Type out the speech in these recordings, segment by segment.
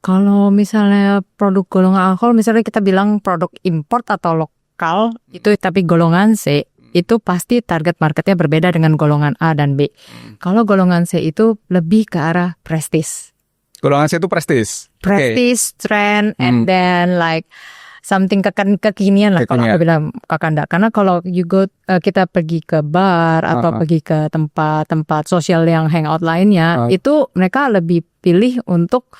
Kalau misalnya produk golongan alkohol, misalnya kita bilang produk import atau lokal, itu tapi golongan C, itu pasti target marketnya berbeda dengan golongan A dan B. Kalau golongan C itu lebih ke arah prestige. Golongan C itu prestige. Prestige, trend, and then like something kekinian lah kalau aku bilang Kakanda. Karena kalau kita pergi ke bar atau pergi ke tempat-tempat sosial yang hangout lainnya, itu mereka lebih pilih untuk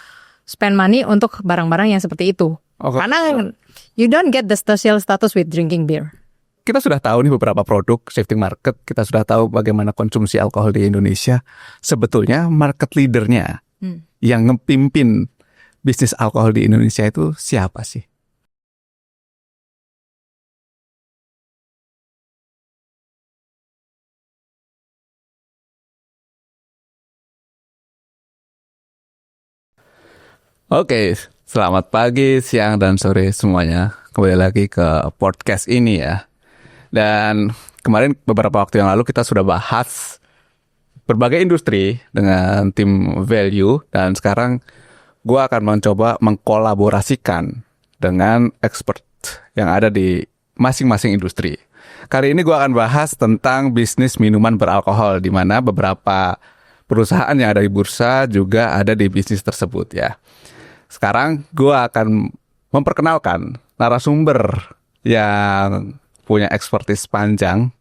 spend money untuk barang-barang yang seperti itu. Karena you don't get the social status with drinking beer. Kita sudah tahu nih beberapa produk shifting market. Kita sudah tahu bagaimana konsumsi alkohol di Indonesia. Sebetulnya market leadernya yang ngepimpin bisnis alkohol di Indonesia itu siapa sih? Oke, selamat pagi, siang, dan sore semuanya. Kembali lagi ke podcast ini ya. Dan kemarin beberapa waktu yang lalu kita sudah bahas berbagai industri dengan tim value. Dan sekarang gue akan mencoba mengkolaborasikan dengan expert yang ada di masing-masing industri. Kali ini gue akan bahas tentang bisnis minuman beralkohol, di mana beberapa perusahaan yang ada di bursa juga ada di bisnis tersebut ya. Sekarang gue akan memperkenalkan narasumber yang punya expertise panjang,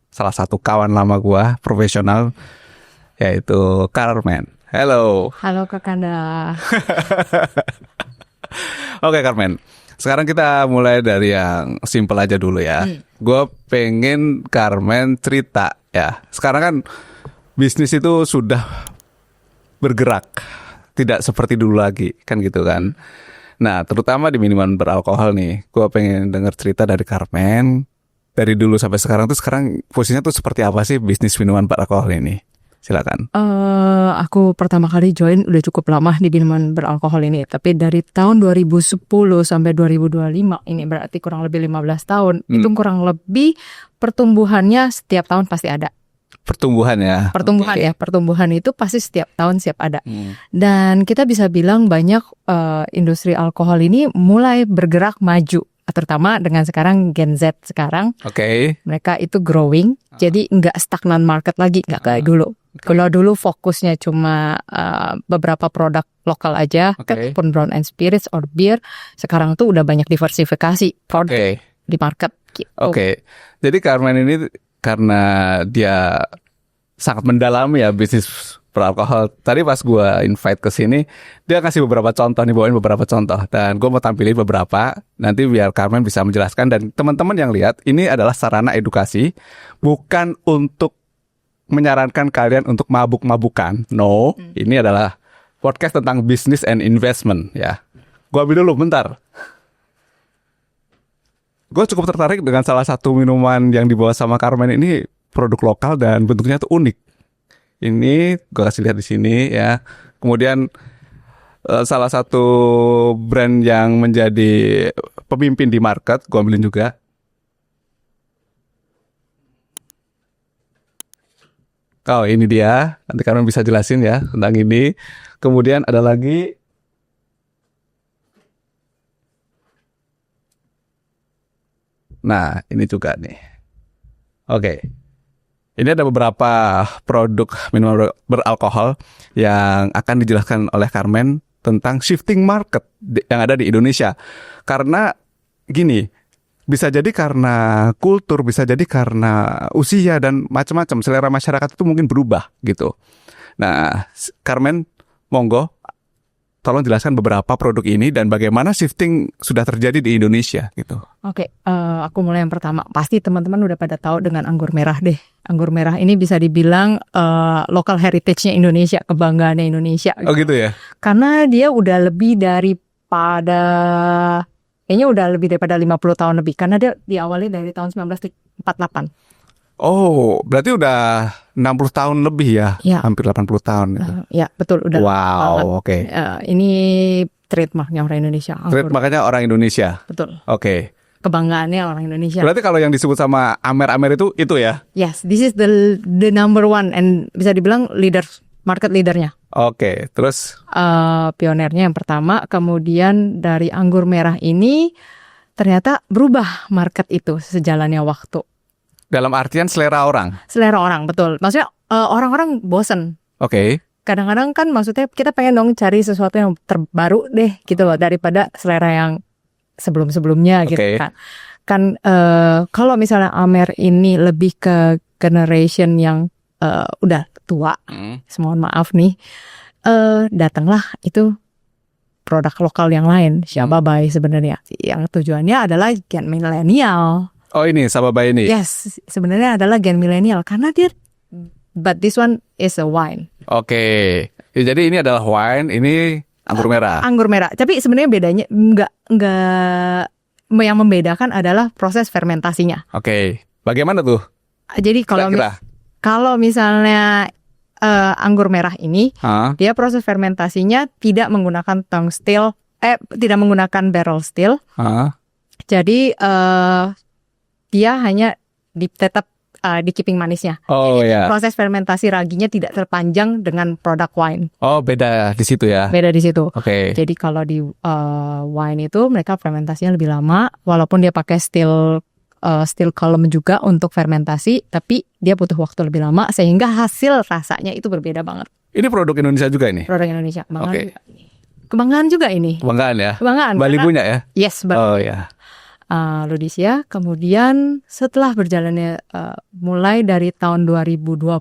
salah satu kawan lama gue, profesional, yaitu Carmen. Halo. Halo Kakanda. Oke Carmen, sekarang kita mulai dari yang simple aja dulu ya. Gue pengen Carmen cerita ya. Sekarang kan bisnis itu sudah bergerak, tidak seperti dulu lagi, kan gitu kan. Nah, terutama di minuman beralkohol nih, gue pengen denger cerita dari Carmen. Dari dulu sampai sekarang tuh, sekarang posisinya tuh seperti apa sih bisnis minuman beralkohol ini? Silakan. Aku pertama kali join udah cukup lama di minuman beralkohol ini. Tapi dari tahun 2010 sampai 2025, ini berarti kurang lebih 15 tahun. Itu kurang lebih pertumbuhannya setiap tahun pasti ada. Pertumbuhan ya. Pertumbuhan itu pasti setiap tahun siap ada. Dan kita bisa bilang banyak industri alkohol ini mulai bergerak maju, terutama dengan sekarang Gen Z sekarang. Mereka itu growing, jadi nggak stagnan market lagi, nggak kayak dulu. Kalau dulu fokusnya cuma beberapa produk lokal aja, pun brown and spirits or beer, sekarang tuh udah banyak diversifikasi produk di market. Gitu. Jadi Carmen ini karena dia sangat mendalami ya bisnis beralkohol. Tadi pas gue invite ke sini, dia kasih beberapa contoh nih, bawain beberapa contoh. Dan gue mau tampilin beberapa, nanti biar Carmen bisa menjelaskan. Dan teman-teman yang lihat, ini adalah sarana edukasi, bukan untuk menyarankan kalian untuk mabuk-mabukan. No, ini adalah podcast tentang business and investment ya. Gue ambil dulu, bentar. Gue cukup tertarik dengan salah satu minuman yang dibawa sama Carmen ini, produk lokal dan bentuknya tuh unik. Ini gue kasih lihat di sini ya. Kemudian salah satu brand yang menjadi pemimpin di market, gue ambilin juga. Oh ini dia, nanti Carmen bisa jelasin ya tentang ini. Kemudian ada lagi. Nah, ini juga nih. Ini ada beberapa produk minuman beralkohol yang akan dijelaskan oleh Carmen tentang shifting market yang ada di Indonesia. Karena gini, bisa jadi karena kultur, bisa jadi karena usia dan macam-macam. Selera masyarakat itu mungkin berubah gitu. Nah, Carmen, monggo. Tolong jelaskan beberapa produk ini dan bagaimana shifting sudah terjadi di Indonesia gitu. Aku mulai yang pertama. Pasti teman-teman udah pada tahu dengan anggur merah deh. Anggur merah ini bisa dibilang local heritage-nya Indonesia, kebanggaannya Indonesia. Oh gitu ya? Karena dia udah lebih daripada, kayaknya udah lebih daripada 50 tahun lebih. Karena dia diawali dari tahun 1948. Oh, berarti udah 60 tahun lebih ya? Hampir 80 tahun gitu. Ya, betul. Udah. Wow, ini trademarknya orang Indonesia. Trademarknya orang Indonesia? Betul. Kebanggaannya orang Indonesia. Berarti kalau yang disebut sama Amer-Amer itu ya? Yes, this is the number one. And bisa dibilang leader market leadernya. Oke, terus Pionernya yang pertama, kemudian dari anggur merah ini ternyata berubah market itu sejalannya waktu. dalam artian selera orang. Selera orang, betul. Maksudnya orang-orang bosen. Oke. Kadang-kadang kan maksudnya kita pengen dong cari sesuatu yang terbaru deh gitu loh, daripada selera yang sebelum-sebelumnya gitu Oke. kan. Kan kalau misalnya Amer ini lebih ke generation yang udah tua, mohon maaf nih, datanglah itu produk lokal yang lain, Sababai sebenarnya. Yang tujuannya adalah gen milenial. Oh ini Sababai ini. Yes, sebenarnya adalah gen milenial karena dia, but this one is a wine. Oke. Ya, jadi ini adalah wine, ini anggur merah. Anggur merah. Tapi sebenarnya bedanya enggak yang membedakan adalah proses fermentasinya. Oke. Bagaimana tuh? Jadi kalau misalnya anggur merah ini, dia proses fermentasinya tidak menggunakan tongue still, tidak menggunakan barrel still. Jadi dia hanya tetap di keeping manisnya. Oh ya. Proses fermentasi raginya tidak terpanjang dengan produk wine. Oh beda di situ ya. Beda di situ. Oke. Jadi kalau di wine itu mereka fermentasinya lebih lama, walaupun dia pakai still column juga untuk fermentasi, tapi dia butuh waktu lebih lama sehingga hasil rasanya itu berbeda banget. Ini produk Indonesia juga ini? Produk Indonesia. Kebanggaan juga ini. Kebanggaan ya? Kebanggaan. Bali punya ya? Yes, Oh ya. Ludisia. Kemudian setelah berjalannya mulai dari tahun 2020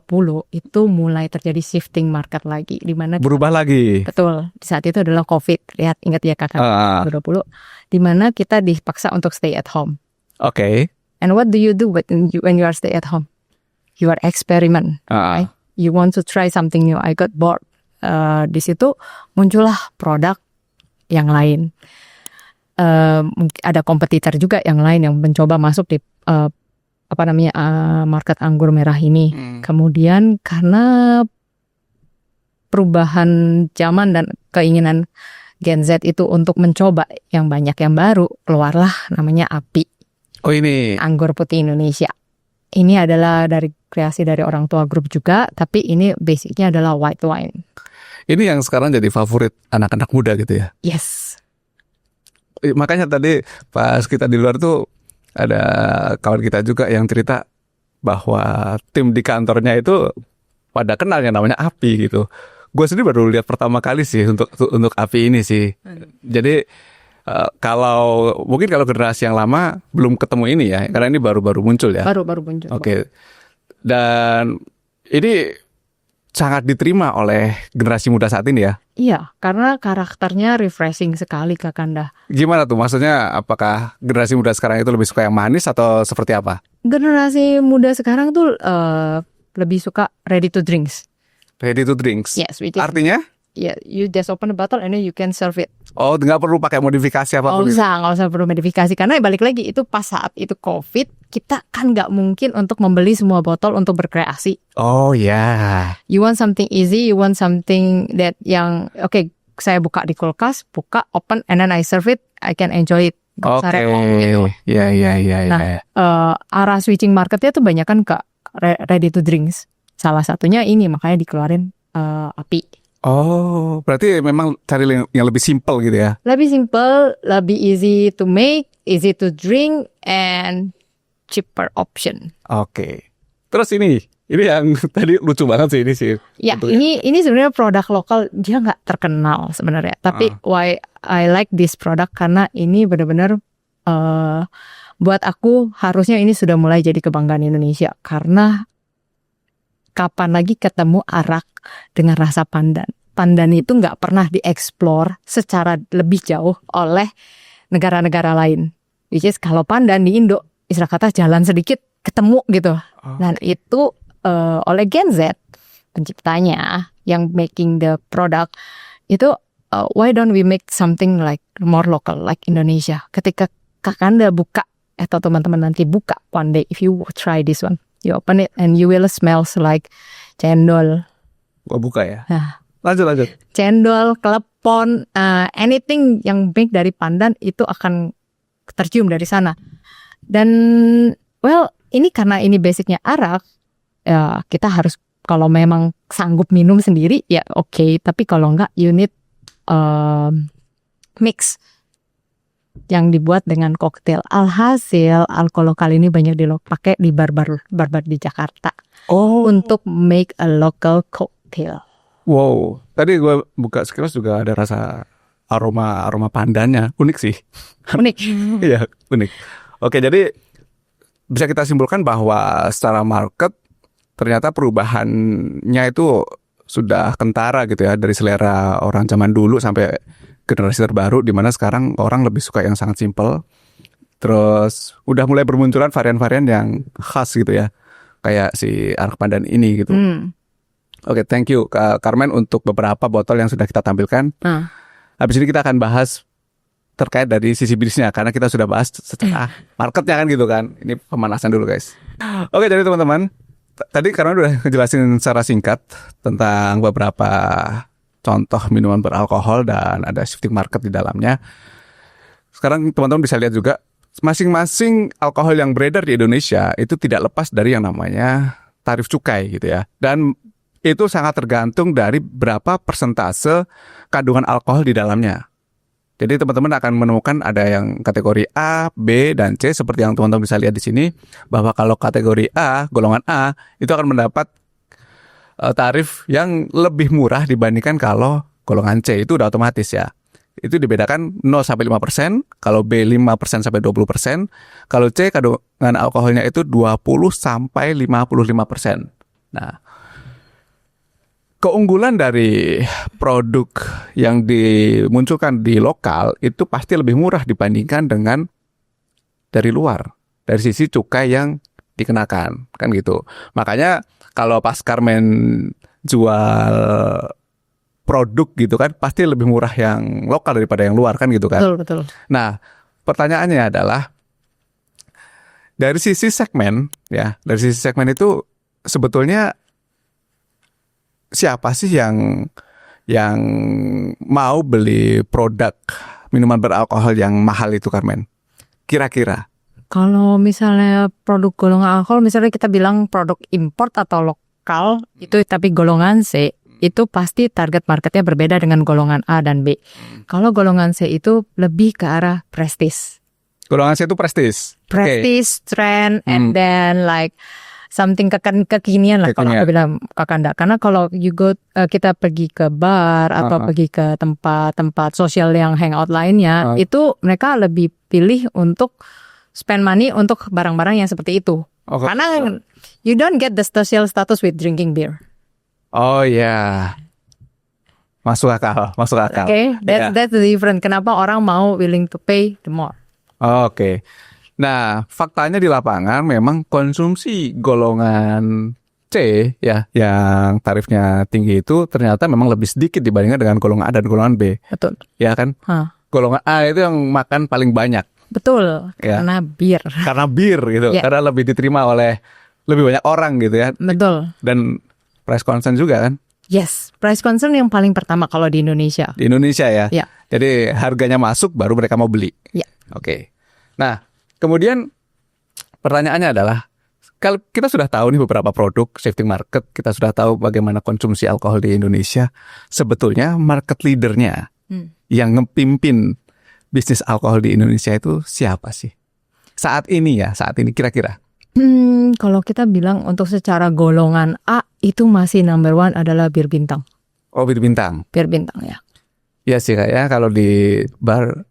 itu mulai terjadi shifting market lagi, di mana berubah lagi. Betul. Di saat itu adalah COVID. Ingat ya Kakak, 2020, di mana kita dipaksa untuk stay at home. Oke. And what do you do when you are stay at home? You are experiment. Right? You want to try something new. I got bored. Di situ muncullah produk yang lain. Ada kompetitor juga yang lain yang mencoba masuk di market anggur merah ini. Kemudian karena perubahan zaman dan keinginan Gen Z itu untuk mencoba yang banyak yang baru, keluarlah namanya API. Oh ini Anggur Putih Indonesia. Ini adalah kreasi dari orang tua grup juga, tapi ini basicnya adalah white wine. Ini yang sekarang jadi favorit anak-anak muda gitu ya? Yes. Makanya tadi pas kita di luar tuh ada kawan kita juga yang cerita bahwa tim di kantornya itu pada kenal yang namanya API gitu. Gue sendiri baru lihat pertama kali sih untuk API ini sih. Jadi kalau generasi yang lama belum ketemu ini ya, karena ini baru muncul ya. Baru muncul. Oke. Dan ini sangat diterima oleh generasi muda saat ini ya. Iya, karena karakternya refreshing sekali Kakanda. Gimana tuh? Maksudnya apakah generasi muda sekarang itu lebih suka yang manis atau seperti apa? Generasi muda sekarang tuh lebih suka ready to drinks. Ready to drinks? Yes. Artinya? Yeah, you just open the bottle and then you can serve it. Oh, nggak perlu pakai modifikasi apapun? Nggak usah perlu modifikasi. Karena balik lagi, itu pas saat itu COVID, kita kan nggak mungkin untuk membeli semua botol untuk berkreasi. Oh ya. Yeah. You want something easy, you want something that yang, saya buka di kulkas, open, and then I serve it, I can enjoy it. Oke. Ya. Nah, arah switching marketnya tuh banyak kan ke ready to drinks. Salah satunya ini, makanya dikeluarin API. Oh, berarti memang cari yang lebih simple gitu ya? Lebih simple, lebih easy to make, easy to drink, and cheaper option. Oke. Terus ini yang tadi lucu banget sih ini sih. Ya, ini sebenarnya produk lokal, dia nggak terkenal sebenarnya. Tapi why I like this product karena ini benar-benar buat aku harusnya ini sudah mulai jadi kebanggaan Indonesia. Karena kapan lagi ketemu arak dengan rasa pandan. Pandan itu nggak pernah dieksplor secara lebih jauh oleh negara-negara lain. Which is kalau pandan di Indo, istilah kata jalan sedikit ketemu gitu. Dan itu oleh Gen Z, penciptanya yang making the product, itu why don't we make something like more local, like Indonesia. Ketika Kakanda buka, atau teman-teman nanti buka one day, if you try this one, you open it and you will smells like cendol. Gua buka ya. Nah, lanjut. Cendol, klepon, anything yang make dari pandan itu akan tercium dari sana. Dan ini karena ini basicnya arak, ya kita harus, kalau memang sanggup minum sendiri ya oke. Tapi kalau enggak, you need mix yang dibuat dengan koktail. Alhasil alkohol lokal ini banyak dipakai di bar-bar di Jakarta untuk make a local cocktail. Wow, tadi gue buka sekilas juga ada rasa aroma pandannya, unik sih. Unik. Iya, unik. Oke, jadi bisa kita simpulkan bahwa secara market ternyata perubahannya itu sudah kentara gitu ya, dari selera orang zaman dulu sampai generasi terbaru, di mana sekarang orang lebih suka yang sangat simple. Terus udah mulai bermunculan varian-varian yang khas gitu ya, kayak si arak pandan ini gitu. Oke, thank you Carmen untuk beberapa botol yang sudah kita tampilkan. Habis ini kita akan bahas terkait dari sisi bisnisnya, karena kita sudah bahas secara marketnya kan gitu kan. Ini pemanasan dulu guys. Oke, jadi teman-teman, tadi Carmen udah ngejelasin secara singkat tentang beberapa contoh minuman beralkohol dan ada shifting market di dalamnya. Sekarang teman-teman bisa lihat juga masing-masing alkohol yang beredar di Indonesia itu tidak lepas dari yang namanya tarif cukai gitu ya. Dan itu sangat tergantung dari berapa persentase kandungan alkohol di dalamnya. Jadi teman-teman akan menemukan ada yang kategori A, B, dan C seperti yang teman-teman bisa lihat di sini, bahwa kalau kategori A, golongan A, itu akan mendapat tarif yang lebih murah dibandingkan kalau golongan C, itu udah otomatis ya. Itu dibedakan 0-5%, kalau B 5-20%, kalau C kandungan alkoholnya itu 20-55%. Nah, keunggulan dari produk yang dimunculkan di lokal itu pasti lebih murah dibandingkan dengan dari luar, dari sisi cukai yang dikenakan, kan gitu. Makanya kalau pas Carmen jual produk gitu kan, pasti lebih murah yang lokal daripada yang luar kan gitu kan. Betul. Nah, pertanyaannya adalah dari sisi segmen ya, dari sisi segmen itu sebetulnya siapa sih yang mau beli produk minuman beralkohol yang mahal itu, Carmen? Kira-kira. Kalau misalnya produk golongan alkohol, misalnya kita bilang produk import atau lokal, itu tapi golongan C, itu pasti target marketnya berbeda dengan golongan A dan B. Kalau golongan C itu lebih ke arah prestis. Golongan C itu prestis? Prestis, trend, and then like something kekinian lah kalau aku bilang kakanda. Karena kalau kita pergi ke bar atau pergi ke tempat-tempat sosial yang hangout lainnya, itu mereka lebih pilih untuk spend money untuk barang-barang yang seperti itu. Karena you don't get the social status with drinking beer. Oh ya, masuk akal. Okay, that's the difference. Kenapa orang mau willing to pay the more? Oke. Nah, faktanya di lapangan memang konsumsi golongan C ya, yang tarifnya tinggi itu ternyata memang lebih sedikit dibandingkan dengan golongan A dan golongan B. Betul. Ya kan? Golongan A itu yang makan paling banyak. Betul, ya. Karena bir. Karena bir gitu, karena lebih diterima oleh lebih banyak orang gitu ya. Betul. Dan price concern juga kan? Yes, price concern yang paling pertama kalau di Indonesia. Di Indonesia ya? Ya. Jadi harganya masuk baru mereka mau beli? Ya. Oke. Nah, kemudian pertanyaannya adalah, kalau kita sudah tahu nih beberapa produk shifting market, kita sudah tahu bagaimana konsumsi alkohol di Indonesia, sebetulnya market leadernya yang ngepimpin bisnis alkohol di Indonesia itu siapa sih? Saat ini kira-kira. Kalau kita bilang untuk secara golongan A itu masih number one adalah Bir Bintang. Oh, Bir Bintang. Bir Bintang ya. Iya sih kayaknya kalau di bar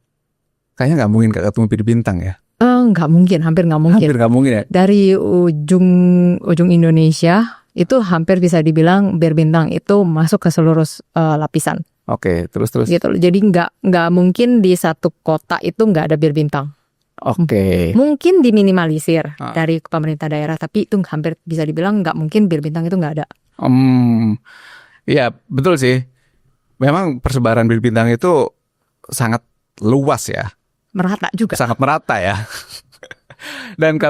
kayaknya nggak mungkin gak ketemu Bir Bintang ya. Nggak mungkin, hampir nggak mungkin. Hampir nggak mungkin ya. Dari ujung Indonesia itu hampir bisa dibilang Bir Bintang itu masuk ke seluruh lapisan. Oke, terus. Gitu. Jadi nggak mungkin di satu kota itu nggak ada Bir Bintang. Oke. Mungkin diminimalisir dari pemerintah daerah, tapi itu hampir bisa dibilang nggak mungkin Bir Bintang itu nggak ada. Iya betul sih. Memang persebaran Bir Bintang itu sangat luas ya. Merata juga. Sangat merata ya. Dan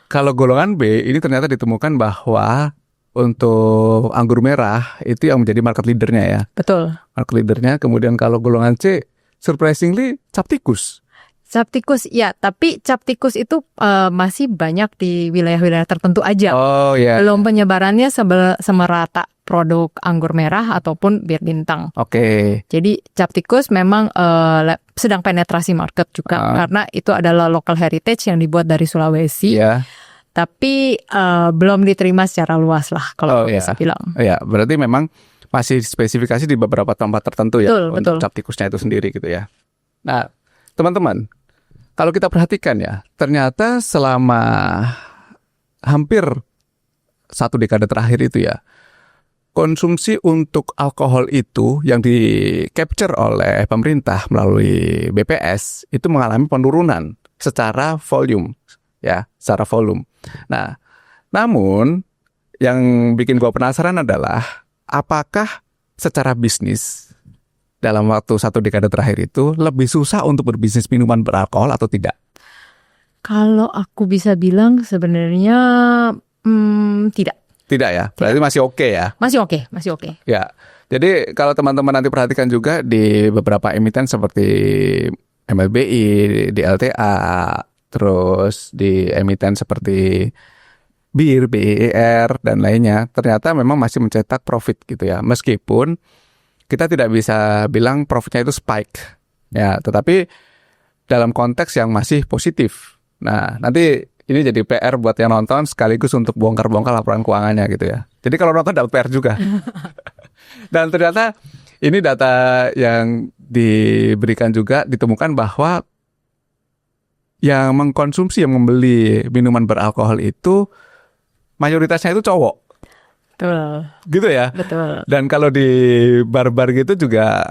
kalau golongan B ini ternyata ditemukan bahwa untuk anggur merah itu yang menjadi market leadernya ya. Betul. Market leadernya. Kemudian kalau golongan C, surprisingly cap tikus. Cap tikus, ya. Tapi cap tikus itu masih banyak di wilayah-wilayah tertentu aja. Oh ya. Belum penyebarannya semerata produk anggur merah ataupun bir bintang. Oke. Jadi cap tikus memang sedang penetrasi market juga karena itu adalah local heritage yang dibuat dari Sulawesi. Iya. Tapi belum diterima secara luas lah kalau bisa bilang. Iya, berarti memang masih spesifikasi di beberapa tempat tertentu ya untuk cap tikusnya itu sendiri gitu ya. Nah, teman-teman, kalau kita perhatikan ya, ternyata selama hampir 1 dekade terakhir itu ya, konsumsi untuk alkohol itu yang di-capture oleh pemerintah melalui BPS itu mengalami penurunan secara volume, ya, secara volume. Nah, namun yang bikin gua penasaran adalah apakah secara bisnis dalam waktu 1 dekade terakhir itu lebih susah untuk berbisnis minuman beralkohol atau tidak? Kalau aku bisa bilang sebenarnya tidak. Tidak ya? Berarti masih oke ya? Masih oke. Ya, jadi kalau teman-teman nanti perhatikan juga di beberapa emiten seperti MLBI, di LTA, terus di emiten seperti BIR, BIR, dan lainnya, ternyata memang masih mencetak profit gitu ya. Meskipun kita tidak bisa bilang profitnya itu spike, ya, tetapi dalam konteks yang masih positif. Nah, nanti ini jadi PR buat yang nonton sekaligus untuk bongkar-bongkar laporan keuangannya gitu ya. Jadi kalau nonton dapat PR juga. Dan ternyata ini data yang diberikan juga ditemukan bahwa yang mengkonsumsi, yang membeli minuman beralkohol itu mayoritasnya itu cowok. Betul. Gitu ya? Betul. Dan kalau di bar-bar gitu juga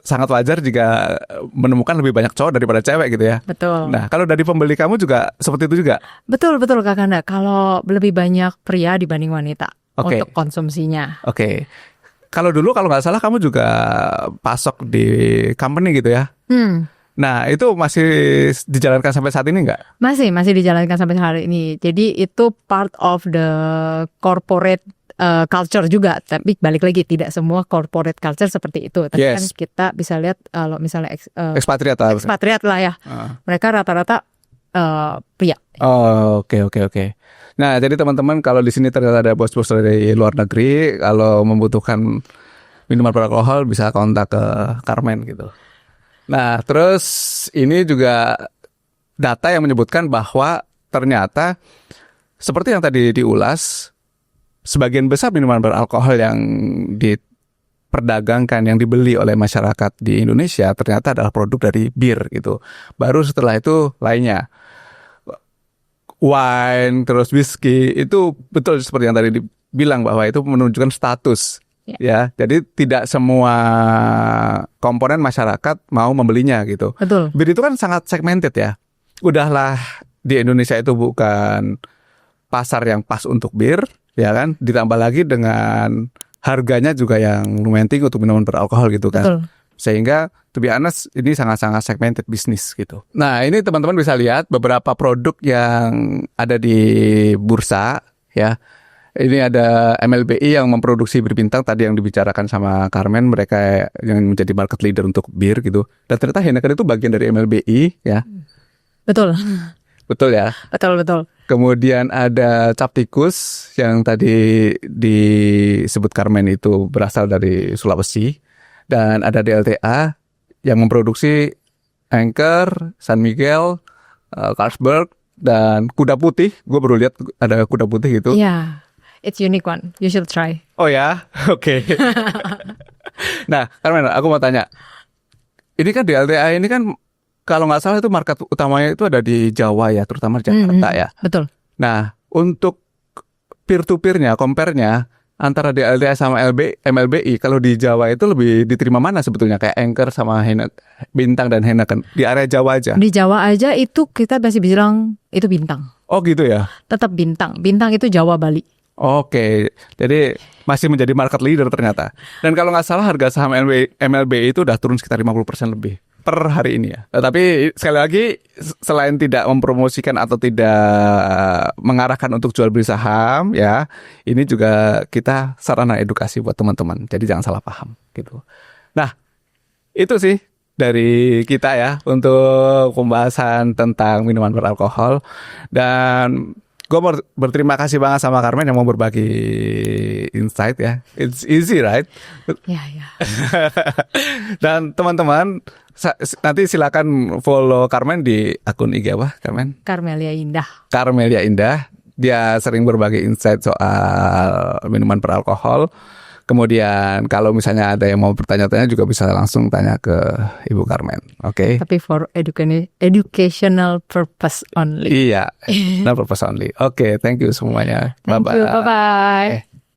sangat wajar jika menemukan lebih banyak cowok daripada cewek gitu ya. Betul. Nah, kalau dari pembeli kamu juga seperti itu juga? Betul Kak Kanda. Kalau lebih banyak pria dibanding wanita untuk konsumsinya. Oke. Kalau dulu kalau nggak salah kamu juga pasok di company gitu ya? Nah, itu masih dijalankan sampai saat ini nggak? Masih dijalankan sampai hari ini. Jadi itu part of the corporate culture juga, tapi balik lagi tidak semua corporate culture seperti itu. Tapi kan kita bisa lihat kalau misalnya ekspatriat lah ya, mereka rata-rata pria. Oh, oke. Nah, jadi teman-teman kalau di sini ternyata ada bos-bos dari luar negeri, kalau membutuhkan minuman beralkohol bisa kontak ke Carmen gitu. Nah, terus ini juga data yang menyebutkan bahwa ternyata seperti yang tadi diulas, sebagian besar minuman beralkohol yang diperdagangkan, yang dibeli oleh masyarakat di Indonesia ternyata adalah produk dari bir gitu. Baru setelah itu lainnya. Wine, terus whisky, itu betul seperti yang tadi dibilang bahwa itu menunjukkan status. Ya, jadi tidak semua komponen masyarakat mau membelinya gitu. Betul. Bir itu kan sangat segmented ya. Udahlah di Indonesia itu bukan pasar yang pas untuk bir, ya kan? Ditambah lagi dengan harganya juga yang lumayan tinggi untuk minuman beralkohol gitu kan. Betul. Sehingga to be honest ini sangat-sangat segmented bisnis gitu. Nah, ini teman-teman bisa lihat beberapa produk yang ada di bursa ya. Ini ada MLBI yang memproduksi bir bintang tadi yang dibicarakan sama Carmen, mereka yang menjadi market leader untuk bir gitu. Dan ternyata Heineken itu bagian dari MLBI ya. Betul. Betul ya? Betul. Kemudian ada cap tikus yang tadi disebut Carmen itu berasal dari Sulawesi. Dan ada DLTA yang memproduksi Anchor, San Miguel, Carlsberg, dan kuda putih. Gue baru lihat ada kuda putih gitu. Iya. It's unique one. You should try. Oh ya? Oke. Nah, Carmen, aku mau tanya. Ini kan DLTA ini kan kalau nggak salah itu market utamanya itu ada di Jawa ya, terutama Jakarta ya. Betul. Nah, untuk peer-to-peer-nya, compare-nya antara DLTA sama MLBI, kalau di Jawa itu lebih diterima mana sebetulnya? Kayak Anchor sama Bintang dan Heineken. Di area Jawa aja? Di Jawa aja itu kita masih bilang itu Bintang. Oh gitu ya? Tetap Bintang. Bintang itu Jawa, Bali. Oke, jadi masih menjadi market leader ternyata. Dan kalau nggak salah harga saham MLBI itu udah turun sekitar 50% lebih per hari ini ya. Tapi sekali lagi selain tidak mempromosikan atau tidak mengarahkan untuk jual beli saham ya, ini juga kita sarana edukasi buat teman-teman. Jadi jangan salah paham gitu. Nah, itu sih dari kita ya untuk pembahasan tentang minuman beralkohol. Dan gue berterima kasih banget sama Carmen yang mau berbagi insight ya. It's easy, right? Ya. Dan teman-teman nanti silakan follow Carmen di akun IG apa, Carmen? Carmelia Indah. Carmelia Indah. Dia sering berbagi insight soal minuman beralkohol. Kemudian kalau misalnya ada yang mau bertanya-tanya juga bisa langsung tanya ke Ibu Carmen. Oke. Tapi for educational purpose only. Iya, no purpose only. Oke, thank you semuanya. Thank you, bye-bye.